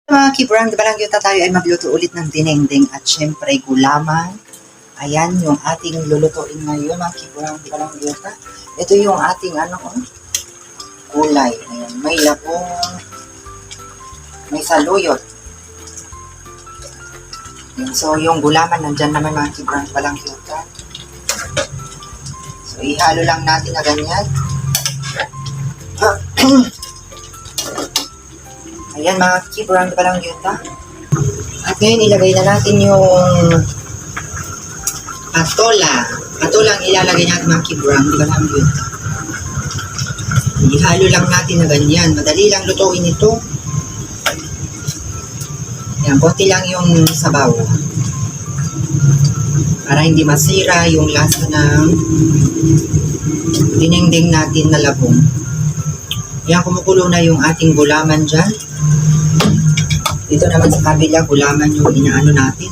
Mga kibrang, balanggyota tayo ay magluto ulit ng dinengdeng at syempre gulaman. Ayan yung ating lulutuin ngayon mga kibrang, balanggyota. Ito yung ating gulay. Ayan, may labong, may saluyot. Ayan, so yung gulaman nandyan naman mga kibrang, balanggyota. So ihalo lang natin na ganyan. Ayan mga kibrang balanggyota. At ngayon ilagay na natin yung patola. Patola ang ilalagay natin mga kibrang balanggyota. Ihalo lang natin na ganyan. Madali lang lutuin ito. Ayan, konti lang yung sabaw. Para hindi masira yung lasa ng dinengdeng natin na labong. Ayan, kumukulo na yung ating gulaman dyan. Dito naman sa kabila, gulaman yung inaano natin.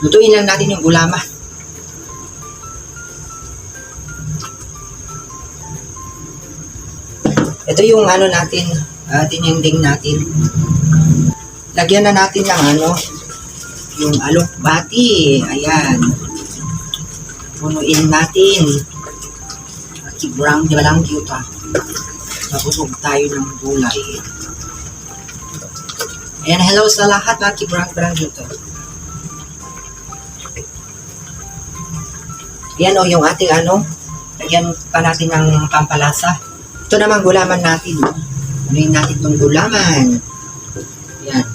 Lutuin lang natin yung gulaman. Ito yung natin, dinengdeng natin. Lagyan na natin ng yung alokbati. Ayan. Punuin natin. Kibrang balanggyota. Nabusog tayo ng gulay. Ayan, hello sa lahat mga kibrang balanggyota. Ayan yung ating lagyan pa natin ng pampalasa. Ito naman gulaman natin. Anuin natin itong gulaman. Ayan.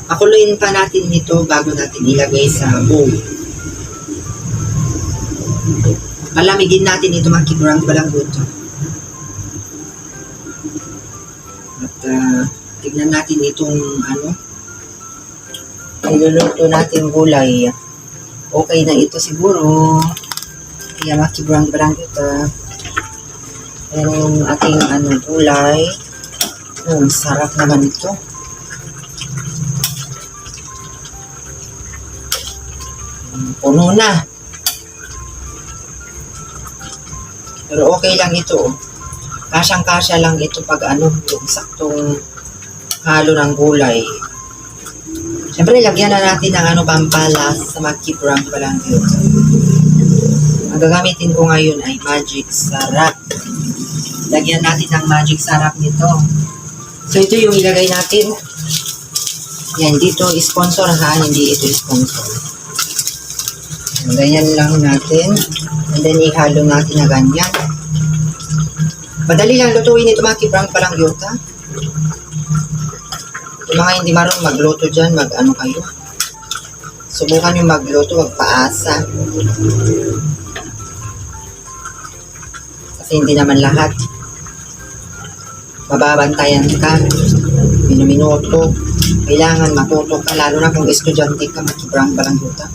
Pakuluin pa natin ito bago natin ilagay sa bowl. Palamigin natin ito mga kibrang balanggyota. At tignan natin itong niluluto natin gulay. Okay na ito siguro. Kaya mga kibrang balanggyota. Ayan yung ating gulay. Sarap naman ito. Puno na. Pero okay lang ito. Kasyang-kasya lang ito pag yung saktong halo ng gulay. Siyempre, lagyan na natin ng pampalas sa mga kibrang balanggyota. Ang gagamitin ko ngayon ay magic sarap. Lagyan natin ng magic sarap nito. So, ito yung ilagay natin. Yan, dito sponsor ha, hindi ito sponsor. Ganyan lang natin. And then, ihalo natin na ganyan. Madali lang lutuin ito mga kibrang balanggyota. Yung mga hindi marunong magluto dyan, kayo. Subukan yung magluto, magpaasa. Kasi hindi naman lahat. Mababantayan ka. Minuto. Kailangan matuto ka, lalo na kung estudyante ka, mga kibrang balanggyota.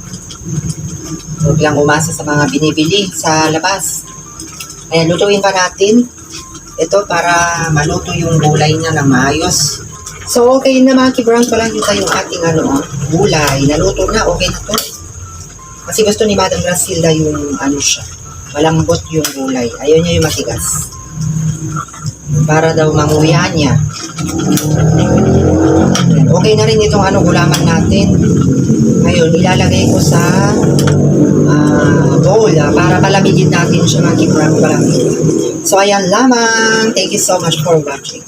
Huwag lang umasa sa mga binibili sa labas. Ayan, lutuin pa natin. Ito para maluto yung gulay niya ng maayos. So, okay na mga kibrang balanggyota yung ating gulay. Naluto na, okay na to. Kasi gusto ni Madam Grasilda yung siya. Malambot yung gulay. Ayaw niya yung matigas. Para daw manguya niya. Okay na rin itong gulaman natin. Ngayon, ilalagay ko sa bowl para palamigin natin siya mga kibrang balanggyota. So, ayan lamang. Thank you so much for watching.